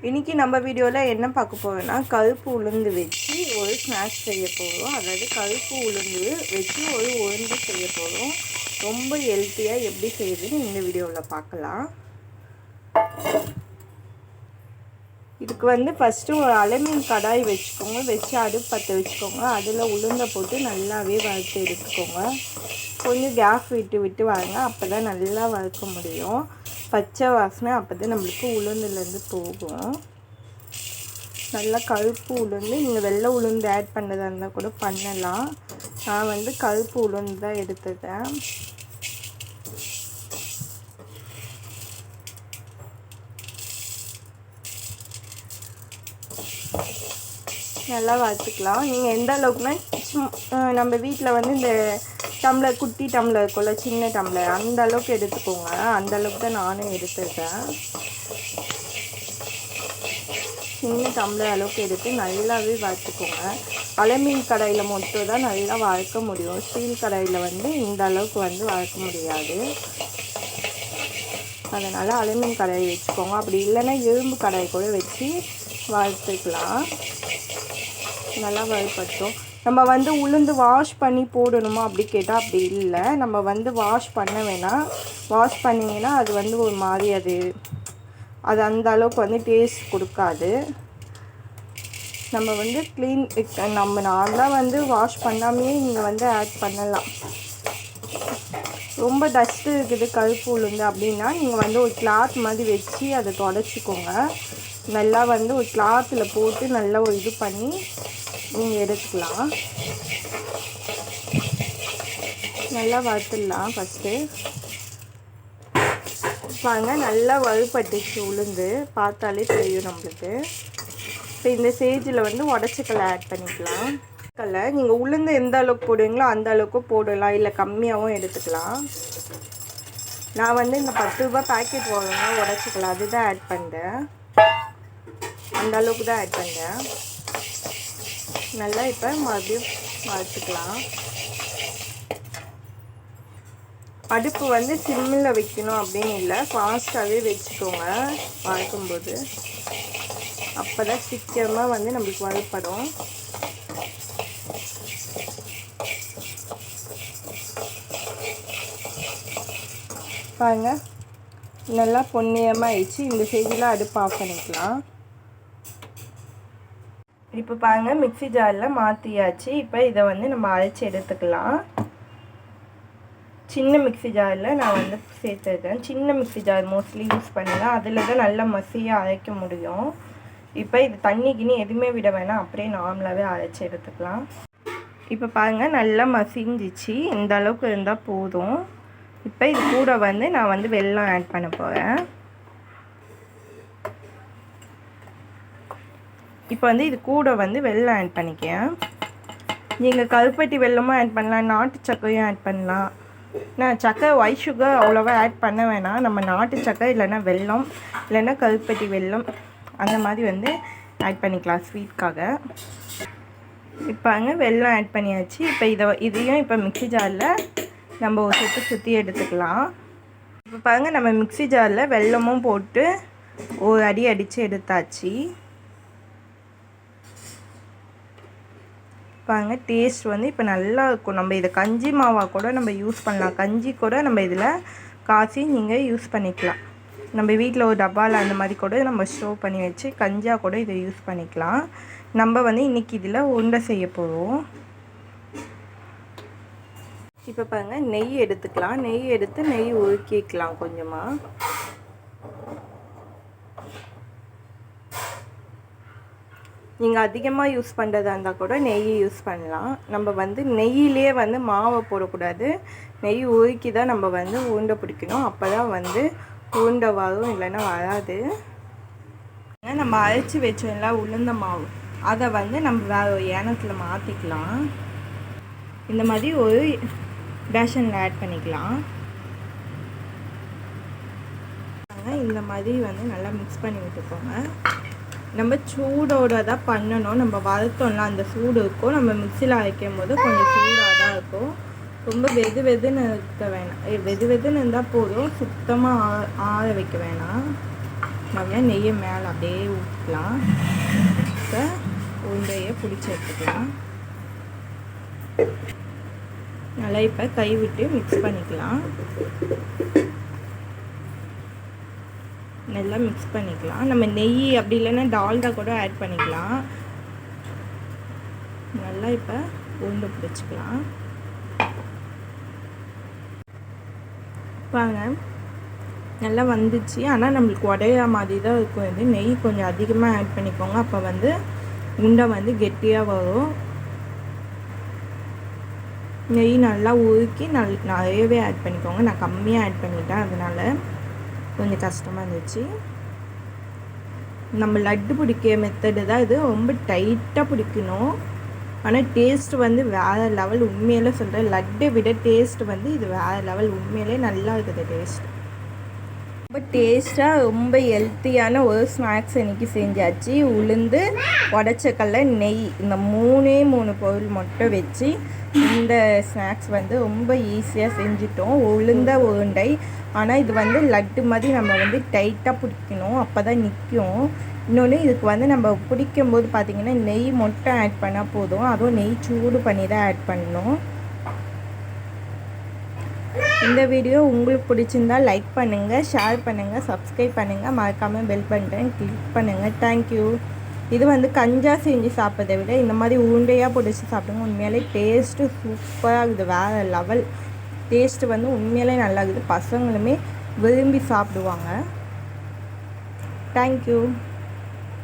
இன்றைக்கி நம்ம வீடியோவில் என்ன பார்க்க போகிறோன்னா கருப்பு உளுந்து வச்சு ஒரு ஸ்நாக்ஸ் செய்ய போகிறோம். அதாவது கருப்பு உளுந்து வச்சு ஒரு உளுந்து செய்ய போகிறோம். ரொம்ப ஹெல்த்தியாக எப்படி செய்யுதுன்னு இந்த வீடியோவில் பார்க்கலாம். இதுக்கு ஃபஸ்ட்டு ஒரு அலுமினியம் கடாய் வச்சுக்கோங்க. வச்சு அடுப்பு பற்ற வச்சுக்கோங்க. அதில் உளுந்தை போட்டு நல்லாவே வறுத்து எடுத்துக்கோங்க. கொஞ்சம் கேஸ் விட்டு விட்டு வாங்க, அப்போ தான் நல்லா வறுக்க முடியும். பச்சை வாசனை அப்போ தான் நம்மளுக்கு உளுந்துலேருந்து போகும். நல்லா கருப்பு உளுந்து, நீங்கள் வெள்ளை உளுந்து ஆட் பண்ணதாக இருந்தால் கூட பண்ணலாம். நான் கருப்பு உளுந்து தான் எடுத்துட்டேன். நல்லா வறுத்துக்கலாம். நீங்கள் எந்த அளவுக்குனா நம்ம வீட்டில் இந்த டம்ளர், குட்டி டம்ளர் இருக்கும்ல, சின்ன டம்ளர், அந்த அளவுக்கு எடுத்துக்கோங்க. அந்த அளவுக்கு தான் நானும் எடுத்துருக்கேன். சின்ன டம்ளர் அளவுக்கு எடுத்து நல்லாவே வறுத்துக்கோங்க. அலுமினியம் கடாயில் மட்டும் தான் நல்லா வறுக்க முடியும். ஸ்டீல் கடாயில் இந்த அளவுக்கு வறுக்க முடியாது. அதனால் அலுமினியம் கடாய் வச்சுக்கோங்க. அப்படி இல்லைன்னா இரும்பு கடாய் கூட வச்சு வறுத்துக்கலாம். நல்லா வறுப்பட்டும். நம்ம உளுந்து வாஷ் பண்ணி போடணுமா அப்படி கேட்டால் அப்படி இல்லை. நம்ம வாஷ் பண்ண வேணாம். வாஷ் பண்ணிங்கன்னா அது ஒரு மாதிரி அது அந்த அளவுக்கு டேஸ்ட் கொடுக்காது. நம்ம க்ளீன், நம்ம நார்மலாக வாஷ் பண்ணாமையே நீங்கள் ஆட் பண்ணலாம். ரொம்ப டஸ்ட்டு இருக்குது கருப்பு உளுந்து அப்படின்னா நீங்கள் ஒரு கிளாத் மாதிரி வச்சு அதை தொடச்சிக்கோங்க. நல்லா ஒரு கிளாத்தில் போட்டு நல்லா ஒரு இது பண்ணி நீங்கள் எடுத்துக்கலாம். நல்லா வறுத்துடலாம். ஃபஸ்ட்டு பாருங்க, நல்லா வறுபட்டுச்சு உளுந்து, பார்த்தாலே தெரியும் நம்மளுக்கு. இப்போ இந்த ஸ்டேஜில் உடச்சக்கல்லை ஆட் பண்ணிக்கலாம். கல்லை நீங்கள் உளுந்து எந்த அளவுக்கு போடுவீங்களோ அந்த அளவுக்கு போடலாம், இல்லை கம்மியாகவும் எடுத்துக்கலாம். நான் இந்த 10 ரூபாய் பேக்கெட் போடுங்க உடச்சக்கல்லை, அதுதான் ஆட் பண்ணுறேன். அந்த அளவுக்கு தான் ஆட் பண்ணுறேன். நல்லா இப்போ மறுபடியும் வறுத்துக்கலாம். அடுப்பு சிம்மில் வைக்கணும் அப்படின்னு இல்லை, ஃபாஸ்ட்டாகவே வச்சுக்கோங்க வறுக்கும்போது. அப்போ தான் சீக்கிரமாக நம்மளுக்கு வறுப்படும். பாருங்க, நல்லா பொன்னியமாக ஆயிடுச்சு. இந்த ஸ்டேஜில் அடுப்பு ஆஃப் பண்ணிக்கலாம். இப்போ பாருங்கள், மிக்ஸி ஜாரில் மாற்றியாச்சு. இப்போ இதை நம்ம அரைச்சி எடுத்துக்கலாம். சின்ன மிக்ஸி ஜாரில் நான் சேர்த்துருக்கேன். சின்ன மிக்ஸி ஜார் மோஸ்ட்லி யூஸ் பண்ணலாம், அதில் தான் நல்லா மசியாக அரைக்க முடியும். இப்போ இது தண்ணிக்குன்னு எதுவுமே விட வேணாம், அப்படியே நார்மலாகவே அரைச்சி எடுத்துக்கலாம். இப்போ பாருங்கள், நல்லா மசிஞ்சிச்சு. இந்த அளவுக்கு இருந்தால் போதும். இப்போ இது கூட நான் வெல்லம் ஆட் பண்ண போகிறேன். இப்போ இது கூட வெல்லம் ஆட் பண்ணிக்கேன். நீங்கள் கருப்பட்டி வெல்லமும் ஆட் பண்ணலாம், நாட்டு சர்க்கரையும் ஆட் பண்ணலாம். நான் சர்க்கரை ஒயிட் சுகர் அவ்வளோவா ஆட் பண்ண வேணாம். நம்ம நாட்டு சர்க்கரை இல்லைன்னா வெல்லம், இல்லைன்னா கருப்பட்டி வெல்லம் அந்த மாதிரி ஆட் பண்ணிக்கலாம் ஸ்வீட்காக. இப்போ வெல்லம் ஆட் பண்ணியாச்சு. இப்போ இதையும் இப்போ மிக்ஸி ஜாரில் நம்ம ஒரு சுற்றி எடுத்துக்கலாம். இப்போ பாருங்கள், நம்ம மிக்ஸி ஜாரில் வெல்லமும் போட்டு ஒரு அடி அடித்து எடுத்தாச்சு. பாருங்க, டேஸ்ட் இப்போ நல்லா இருக்கும். நம்ம இதை கஞ்சி மாவாக கூட நம்ம யூஸ் பண்ணலாம். கஞ்சி கூட நம்ம இதில் காய்ச்சி நீங்கள் யூஸ் பண்ணிக்கலாம். நம்ம வீட்டில் ஒரு டப்பாவில் அந்த மாதிரி கூட நம்ம ஸ்டோர் பண்ணி வச்சு கஞ்சியாக கூட இதை யூஸ் பண்ணிக்கலாம். நம்ம இன்றைக்கி இதில் உருண்டை செய்ய போகிறோம். இப்போ பாருங்கள், நெய் எடுத்துக்கலாம். நெய் எடுத்து நெய் உருக்கிக்கலாம் கொஞ்சமாக. நீங்கள் அதிகமாக யூஸ் பண்ணுறதா இருந்தால் கூட நெய் யூஸ் பண்ணலாம். நம்ம நெய்யிலே மாவை போடக்கூடாது. நெய் உருக்கி தான் நம்ம உருண்டை பிடிக்கணும். அப்போ தான் உருண்டை வரும், இல்லைன்னா வராது. நம்ம அரைச்சி வச்சோம்ல உளுந்த மாவு, அதை நம்ம வேறு ஒரு ஏனத்தில் மாற்றிக்கலாம். இந்த மாதிரி ஒரு பேஷனில் ஆட் பண்ணிக்கலாம். இந்த மாதிரி நல்லா மிக்ஸ் பண்ணி விட்டுக்கோங்க. நம்ம சூடோடு தான் பண்ணணும். நம்ம வறுத்தோம்னா அந்த சூடு இருக்கும். நம்ம மிக்ஸியில் அரைக்கும் போது கொஞ்சம் சூடாக தான் இருக்கும். ரொம்ப வெதுன்னு இருக்க வேணாம். வெதுன்னு இருந்தால் போதும், சுத்தமாக ஆற வைக்க வேணாம். நம்ம நெய்யை மேலே அப்படியே ஊற்றலாம். இப்போ உருண்டையை பிடிச்சி எடுத்துக்கலாம். நல்லா இப்போ கை விட்டு மிக்ஸ் பண்ணிக்கலாம். நல்லா மிக்ஸ் பண்ணிக்கலாம். நம்ம நெய் அப்படி இல்லைன்னா டால்டா கூட ஆட் பண்ணிக்கலாம். நல்லா இப்போ உருண்டை பிடிச்சிக்கலாம். பாருங்க நல்லா வந்துச்சு. ஆனால் நம்மளுக்கு உடையா மாதிரி தான் இருக்கும். இது நெய் கொஞ்சம் அதிகமாக ஆட் பண்ணிக்கோங்க. அப்போ வந்து உருண்டை வந்து கெட்டியாக வரும். நெய் நல்லா உருக்கி நிறையவே ஆட் பண்ணிக்கோங்க. நான் கம்மியாக ஆட் பண்ணிட்டேன், அதனால் கொஞ்சம் கஷ்டமாக இருந்துச்சு. நம்ம லட்டு பிடிக்க மெத்தடு தான் இது. ரொம்ப டைட்டாக பிடிக்கணும். ஆனால் டேஸ்ட் வந்து வேறு லெவல். உண்மையிலே சொல்கிறேன், லட்டை விட டேஸ்ட் வந்து இது வேறு லெவல். உண்மையிலே நல்லா இருக்குது டேஸ்ட். ரொம்ப டேஸ்ட்டாக ரொம்ப ஹெல்த்தியான ஒரு ஸ்நாக்ஸ் இன்றைக்கி செஞ்சாச்சு. உளுந்து, உடச்சக்கல்ல, நெய் இந்த 3 பொருள் மட்டும் வச்சு இந்த ஸ்நாக்ஸ் வந்து ரொம்ப ஈஸியாக செஞ்சிட்டோம். உளுந்த உருண்டை. ஆனால் இது வந்து லட்டு மாதிரி நம்ம வந்து டைட்டாக பிடிக்கணும், அப்போ தான் நிற்கும். இன்னொன்று இதுக்கு வந்து நம்ம பிடிக்கும்போது பார்த்திங்கன்னா நெய் மட்டும் ஆட் பண்ணால் போதும். அதுவும் நெய் சூடு பண்ணி தான் ஆட் பண்ணணும். இந்த வீடியோ உங்களுக்கு பிடிச்சிருந்தால் லைக் பண்ணுங்கள், ஷேர் பண்ணுங்கள், சப்ஸ்கிரைப் பண்ணுங்கள், மறக்காமல் பெல் பட்டன் கிளிக் பண்ணுங்கள். தேங்க்யூ. இது வந்து கஞ்சா செஞ்சு சாப்பிட்றதை விட இந்த மாதிரி உருண்டையாக பிடிச்சி சாப்பிடுங்க. உண்மையிலே டேஸ்ட்டு சூப்பராக இருக்குது. வேறு லெவல் டேஸ்ட்டு வந்து உண்மையிலே நல்லா இருக்குது. பசங்களுமே விரும்பி சாப்பிடுவாங்க. தேங்க்யூ.